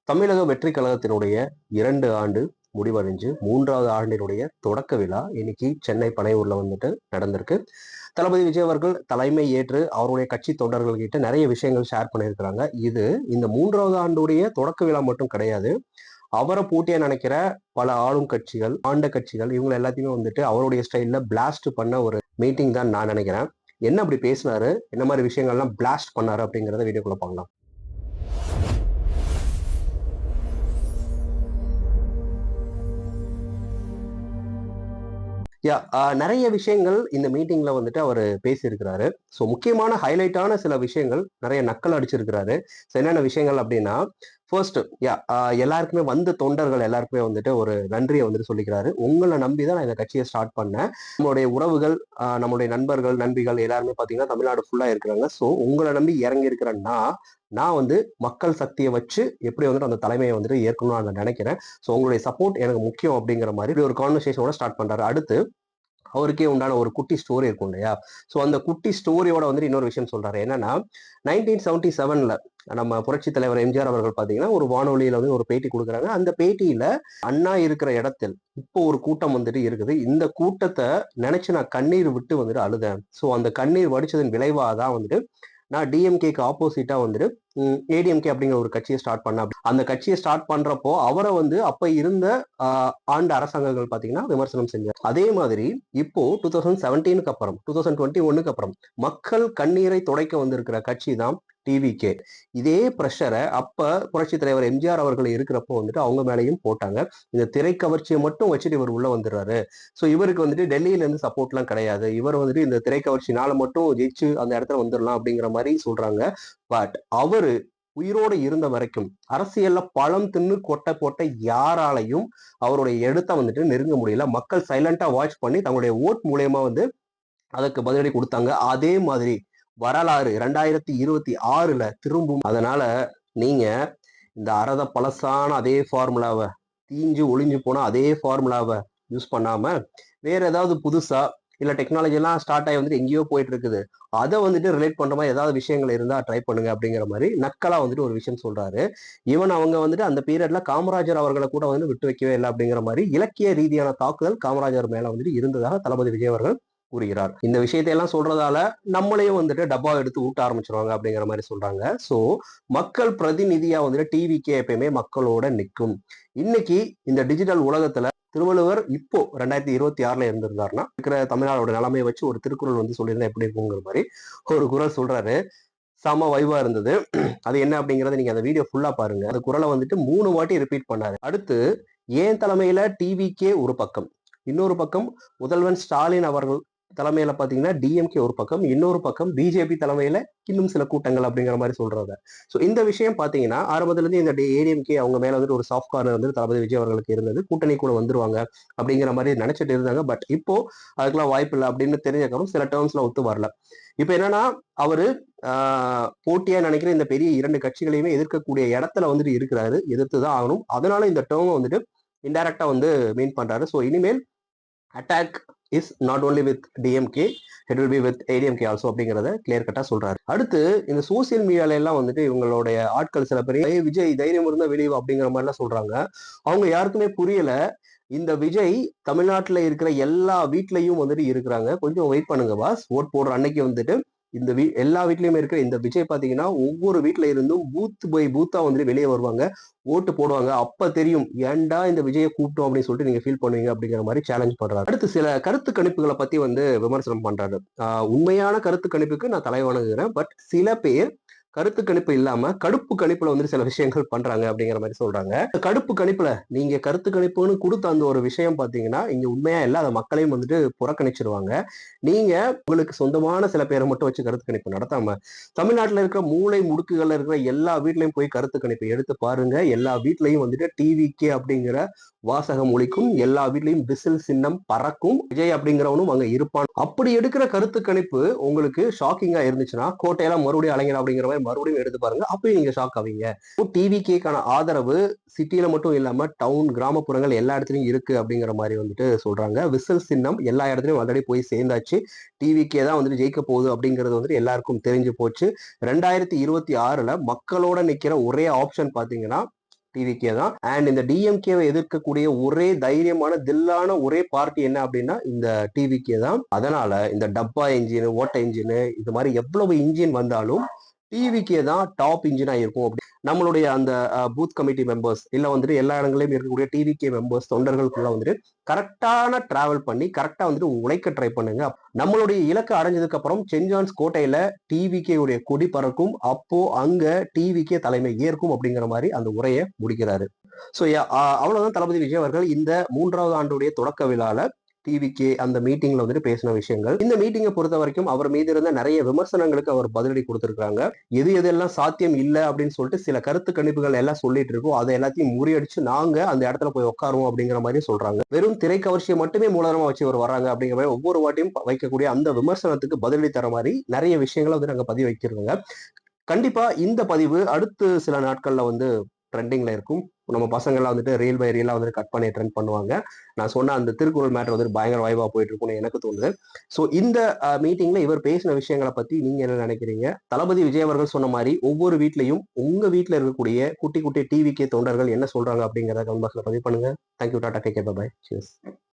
தமிழக வெற்றி கழகத்தினுடைய 2 ஆண்டு முடிவடைஞ்சு 3வது ஆண்டினுடைய தொடக்க விழா இன்னைக்கு சென்னை பனையூர்ல வந்துட்டு நடந்திருக்கு. தளபதி விஜய் அவர்கள் தலைமை ஏற்று அவருடைய கட்சி தொண்டர்கள் கிட்ட நிறைய விஷயங்கள் ஷேர் பண்ணியிருக்கிறாங்க. இது இந்த 3வது ஆண்டுடைய தொடக்க விழா மட்டும் கிடையாது. அவரை போட்டியா நினைக்கிற பல ஆளும் கட்சிகள், ஆண்ட கட்சிகள் இவங்க எல்லாத்தையுமே வந்துட்டு அவருடைய ஸ்டைல்ல பிளாஸ்ட் பண்ண ஒரு மீட்டிங் தான் நான் நினைக்கிறேன். என்ன அப்படி பேசினாரு, என்ன மாதிரி விஷயங்கள்லாம் பிளாஸ்ட் பண்ணாரு அப்படிங்கிறத வீடியோக்குள்ள பார்க்கலாம். நிறைய விஷயங்கள் இந்த மீட்டிங்ல வந்துட்டு அவர் பேசியிருக்கிறாரு. ஸோ முக்கியமான ஹைலைட்டான சில விஷயங்கள் நிறைய நக்கல் அடிச்சிருக்கிறாரு. ஸோ என்னென்ன விஷயங்கள் அப்படின்னா, ஃபர்ஸ்ட் எல்லாருக்குமே வந்த தொண்டர்கள் எல்லாருக்குமே வந்துட்டு ஒரு நன்றியை வந்துட்டு சொல்லிக்கிறாரு. உங்களை நம்பி தான் நான் இந்த கட்சியை ஸ்டார்ட் பண்ணேன். நம்மளுடைய உறவுகள், நம்மளுடைய நண்பர்கள், நண்பிகள் எல்லாருமே பார்த்தீங்கன்னா தமிழ்நாடு ஃபுல்லா இருக்கிறாங்க. ஸோ உங்களை நம்பி இறங்கி இருக்கிறேன்னா நான் வந்து மக்கள் சக்தியை வச்சு எப்படி வந்துட்டு அந்த தலைமையை வந்துட்டு ஏற்கணும்னு நான் நினைக்கிறேன். ஸோ உங்களுடைய சப்போர்ட் எனக்கு முக்கியம் அப்படிங்கிற மாதிரி ஒரு கான்வர்சேஷனோட ஸ்டார்ட் பண்றாரு. அடுத்து அவருக்கே உண்டான ஒரு குட்டி ஸ்டோரி இருக்கும் இல்லையா? ஸோ அந்த குட்டி ஸ்டோரியோட வந்துட்டு இன்னொரு விஷயம் சொல்றாரு. என்னன்னா 1977ல நம்ம புரட்சி தலைவர் எம்ஜிஆர் அவர்கள் பாத்தீங்கன்னா ஒரு வானொலியில வந்து ஒரு பேட்டி கொடுக்குறாங்க. அந்த பேட்டியில அண்ணா இருக்கிற இடத்தில் இப்போ ஒரு கூட்டம் வந்துட்டு இருக்குது. இந்த கூட்டத்தை நினைச்சு நான் கண்ணீர் விட்டு வந்துட்டு அழுதேன். ஸோ அந்த கண்ணீர் வடிச்சதன் விளைவாதான் வந்துட்டு நான் டிஎம்கேக்கு ஆப்போசிட்டா வந்துட்டு ஏடிஎம்கே அப்படிங்கிற ஒரு கட்சியை ஸ்டார்ட் பண்ண. அந்த கட்சியை ஸ்டார்ட் பண்றப்போ அவரை வந்து அப்ப இருந்த ஆண்ட அரசாங்கங்கள் பாத்தீங்கன்னா விமர்சனம் செஞ்சார். அதே மாதிரி இப்போ 2017க்கு அப்புறம் 2021க்கு அப்புறம் மக்கள் கண்ணீரை துடைக்க வந்திருக்கிற கட்சி தான் டிவிகே. இதே பிரஷரை அப்ப புரட்சி தலைவர் எம்ஜிஆர் அவர்கள் இருக்கிறப்போ வந்துட்டு அவங்க மேலையும் போட்டாங்க. இந்த திரைக்கவர்ச்சியை மட்டும் வச்சுட்டு இவர் உள்ள வந்துடுறாரு. ஸோ இவருக்கு வந்துட்டு டெல்லியில இருந்து சப்போர்ட் எல்லாம் கிடையாது. இவர் வந்துட்டு இந்த திரைக்கவர்ச்சினால மட்டும் ஜெயிச்சு அந்த இடத்துல வந்துடலாம் அப்படிங்கிற மாதிரி சொல்றாங்க. பட் அவரு உயிரோடு இருந்த வரைக்கும் அரசியல்ல பழம் தின்னு கொட்டை போட்ட யாராலையும் அவருடைய இடத்தை வந்துட்டு நெருங்க முடியல. மக்கள் சைலண்டா வாட்ச் பண்ணி தங்களுடைய ஓட் மூலியமா வந்து அதுக்கு பதிலடி கொடுத்தாங்க. அதே மாதிரி வரலாறு 2026ல திரும்பும். அதனால நீங்க இந்த அரத பழசான அதே ஃபார்முலாவை, தீஞ்சு ஒளிஞ்சு போன அதே ஃபார்முலாவை யூஸ் பண்ணாம வேற ஏதாவது புதுசா இல்ல டெக்னாலஜி எல்லாம் ஸ்டார்ட் ஆகி வந்துட்டு எங்கேயோ போயிட்டு இருக்குது, அதை வந்துட்டு ரிலேட் பண்ற மாதிரி ஏதாவது விஷயங்கள் இருந்தா ட்ரை பண்ணுங்க அப்படிங்கிற மாதிரி நக்கலா வந்துட்டு ஒரு விஷயம் சொல்றாரு. ஈவன் அவங்க வந்துட்டு அந்த பீரியட்ல காமராஜர் அவர்களை கூட வந்து விட்டு வைக்கவே இல்லை அப்படிங்கிற மாதிரி இலக்கிய ரீதியான தாக்குதல் காமராஜர் மேல வந்துட்டு இருந்ததாக தளபதி விஜய் அவர்கள் கூறுகிறார். இந்த விஷயத்தை எல்லாம் சொல்றதால நம்மளையும் வந்துட்டு டப்பா எடுத்து ஊட்ட ஆரம்பிச்சிருவாங்க அப்படிங்கிற மாதிரி சொல்றாங்க. சோ மக்கள் பிரதிநிதியா வந்துட்டு டிவிக்கே எப்பயுமே மக்களோட நிற்கும். இன்னைக்கு இந்த டிஜிட்டல் உலகத்துல திருவள்ளுவர் இப்போ 2026ல இருந்திருந்தாருன்னா இருக்கிற தமிழ்நாடோட நிலைமையை வச்சு ஒரு திருக்குறள் வந்து சொல்லியிருந்தா எப்படி இருக்குங்கிற மாதிரி ஒரு குறள் சொல்றாரு. செம வைவா இருந்தது. அது என்ன அப்படிங்கறத நீங்க அந்த வீடியோ ஃபுல்லா பாருங்க. அந்த குறளை வந்துட்டு 3 வாட்டி ரிப்பீட் பண்ணாரு. அடுத்து ஏன் தலைமையில டிவிக்கே ஒரு பக்கம், இன்னொரு பக்கம் முதல்வன் ஸ்டாலின் அவர்கள் தலைமையில பாத்தீங்கன்னா டிஎம்கே ஒரு பக்கம், இன்னொரு பக்கம் பிஜேபி தலைமையில இன்னும் சில கூட்டங்கள் அப்படிங்கிற மாதிரி சொல்றாங்க. ஸோ இந்த விஷயம் பாத்தீங்கன்னா ஆரம்பத்துல இருந்து இந்த ஏடிஎம்கே அவங்க மேல வந்துட்டு ஒரு சாஃப்ட் கார்னர் வந்து தளபதி விஜய் அவர்களுக்கு இருந்தது. கூட்டணி கூட வந்துருவாங்க அப்படிங்கிற மாதிரி நினைச்சிட்டு இருந்தாங்க. பட் இப்போ அதுக்கெல்லாம் வாய்ப்பு இல்லை அப்படின்னு தெரிஞ்சக்கப்புறம் சில டேர்ம்ஸ்ல ஒத்து வரல. இப்ப என்னன்னா அவரு போட்டியா நினைக்கிற இந்த பெரிய 2 கட்சிகளையுமே எதிர்க்கக்கூடிய இடத்துல வந்துட்டு இருக்கிறாரு. எதிர்த்துதான் ஆகணும். அதனால இந்த டேர்ம் வந்துட்டு இன்டைரக்டா வந்து மீன் பண்றாரு. ஸோ இனிமேல் attack is not only with DMK, it will be with ADMK also அப்படிங்கிறத கிளியர் கட்டா சொல்றாரு. அடுத்து இந்த சோசியல் மீடியால எல்லாம் வந்துட்டு இவங்களுடைய ஆட்கள் சில பேர் விஜய் தைரியம் இருந்தா வெளியே அப்படிங்கிற மாதிரி எல்லாம் சொல்றாங்க. அவங்க யாருக்குமே புரியல. இந்த விஜய் தமிழ்நாட்டுல இருக்கிற எல்லா வீட்லயும் வந்துட்டு இருக்கிறாங்க. கொஞ்சம் வெயிட் பண்ணுங்க பாஸ். ஓட் போடுற அன்னைக்கு வந்துட்டு இந்த எல்லா வீட்லயுமே இருக்கிற இந்த விஜய் பாத்தீங்கன்னா ஒவ்வொரு வீட்டுல இருந்தும் பூத் பை பூத்தா வந்துட்டு வெளியே வருவாங்க, ஓட்டு போடுவாங்க. அப்ப தெரியும் ஏன்டா இந்த விஜயை கூப்பிட்டோம் அப்படின்னு சொல்லிட்டு நீங்க ஃபீல் பண்ணுவீங்க அப்படிங்கிற மாதிரி சேலஞ்ச் பண்றாரு. அடுத்து சில கருத்து கணிப்புகளை பத்தி வந்து விமர்சனம் பண்றாரு. உண்மையான கருத்து கணிப்புக்கு நான் தலைவணங்குகிறேன். பட் சில பேர் கருத்து கணிப்பு இல்லாம கடுப்பு கணிப்புல வந்து சில விஷயங்கள் பண்றாங்க அப்படிங்கிற மாதிரி சொல்றாங்க. கடுப்பு கணிப்புல நீங்க கருத்து கணிப்புன்னு கொடுத்த அந்த ஒரு விஷயம் பாத்தீங்கன்னா இங்க உண்மையா இல்ல, அதை மக்களையும் வந்துட்டு புறக்கணிச்சிருவாங்க. நீங்க உங்களுக்கு சொந்தமான சில பேரை மட்டும் வச்சு கருத்து கணிப்பு நடத்தாம தமிழ்நாட்டுல இருக்கிற மூளை முடுக்குகள்ல இருக்கிற எல்லா வீட்லயும் போய் கருத்து கணிப்பு எடுத்து பாருங்க. எல்லா வீட்லயும் வந்துட்டு டிவிக்கே அப்படிங்கிற வாசகம் ஒழிக்கும், எல்லா வீட்லயும் விசில் சின்னம் பறக்கும், விஜய் அப்படிங்கிறவனும் அங்க இருப்பான். அப்படி எடுக்கிற கருத்து கணிப்பு உங்களுக்கு ஷாக்கிங்கா இருந்துச்சுன்னா கோட்டையெல்லாம் மறுபடியும் அலைஞர் அப்படிங்கிற மாதிரி மறுபடியும் எடுத்து பாருங்க. அப்பயும் நீங்க ஷாக் ஆவீங்க. டிவிக்கேக்கான ஆதரவு சிட்டியில மட்டும் இல்லாம டவுன், கிராமப்புறங்கள் எல்லா இடத்துலயும் இருக்கு அப்படிங்கிற மாதிரி வந்துட்டு சொல்றாங்க. விசில் சின்னம் எல்லா இடத்துலயும் ஆல்ரெடி போய் சேர்ந்தாச்சு. டிவிக்கே தான் வந்துட்டு ஜெயிக்க போகுது அப்படிங்கிறது வந்துட்டு எல்லாருக்கும் தெரிஞ்சு போச்சு. 2026ல மக்களோட நிக்கிற ஒரே ஆப்ஷன் பாத்தீங்கன்னா டிவிகே தான். அண்ட் இந்த டிஎம்கேவை எதிர்க்கக்கூடிய ஒரே தைரியமான தில்லான ஒரே பார்ட்டி என்ன அப்படின்னா இந்த டிவிகே தான். அதனால இந்த டப்பா இன்ஜின், ஓட்ட இன்ஜின், இது மாதிரி எவ்வளவு இன்ஜின் வந்தாலும் டிவிகே தான் டாப் இன்ஜினா இருக்கும். அப்படி நம்மளுடைய அந்த பூத் கமிட்டி மெம்பர்ஸ் இல்ல வந்துட்டு எல்லா இடங்களையும் இருக்கக்கூடிய டிவிகே மெம்பர்ஸ் தொண்டர்களுக்குள்ள வந்துட்டு கரெக்டான டிராவல் பண்ணி கரெக்டா வந்துட்டு உழைக்க ட்ரை பண்ணுங்க. நம்மளுடைய இலக்கை அடைஞ்சதுக்கு அப்புறம் சென்ட் ஜான்ஸ் கோட்டையில டிவிகே உடைய கொடி பறக்கும். அப்போ அங்க டிவிகே தலைமை ஏற்கும் அப்படிங்கிற மாதிரி அந்த உரையை முடிக்கிறாரு. ஸோ அவ்வளவுதான் தளபதி விஜய் அவர்கள் இந்த 3வது ஆண்டுடைய தொடக்க விழால டிவிகே அந்த மீட்டிங்ல வந்துட்டு பேசின விஷயங்கள். இந்த மீட்டிங்கை பொறுத்த வரைக்கும் அவர் மீது இருந்த நிறைய விமர்சனங்களுக்கு அவர் பதிலடி கொடுத்திருக்காங்க. எது எதெல்லாம் சாத்தியம் இல்லை அப்படின்னு சொல்லிட்டு சில கருத்து கணிப்புகள் எல்லாம் சொல்லிட்டு இருக்கோம், அதை எல்லாத்தையும் முறியடிச்சு நாங்க அந்த இடத்துல போய் உட்காருவோம் அப்படிங்கிற மாதிரி சொல்றாங்க. வெறும் திரைக்கவர்ச்சியை மட்டுமே மூலதனமா வச்சு அவர் வராங்க அப்படிங்கிற மாதிரி ஒவ்வொரு வாட்டியும் வைக்கக்கூடிய அந்த விமர்சனத்துக்கு பதிலடி தர மாதிரி நிறைய விஷயங்களை வந்து நாங்க பதிவு வைக்கிறோங்க. கண்டிப்பா இந்த பதிவு அடுத்து சில நாட்கள்ல வந்து ட்ரெண்டிங்ல இருக்கும். நம்ம பசங்கள்லாம் வந்துட்டு ரீல் பை ரீலா வந்துட்டு கட் பண்ணி ட்ரெண்ட் பண்ணுவாங்க. நான் சொன்ன அந்த திருக்குறள் மேட்டர் வந்துட்டு பயங்கர வைபா போயிட்டு இருக்கும்னு எனக்கு தோணுது. ஸோ இந்த மீட்டிங்ல இவர் பேசின விஷயங்களை பத்தி நீங்க என்ன நினைக்கிறீங்க? தளபதி விஜய் அவர்கள் சொன்ன மாதிரி ஒவ்வொரு வீட்லயும் உங்க வீட்டுல இருக்கக்கூடிய குட்டி குட்டி டிவிகே தொண்டர்கள் என்ன சொல்றாங்க அப்படிங்கிறத கமெண்ட் பாக்ஸ்ல பதிவு பண்ணுங்க. Thank you, tata, take care, bye bye, cheers.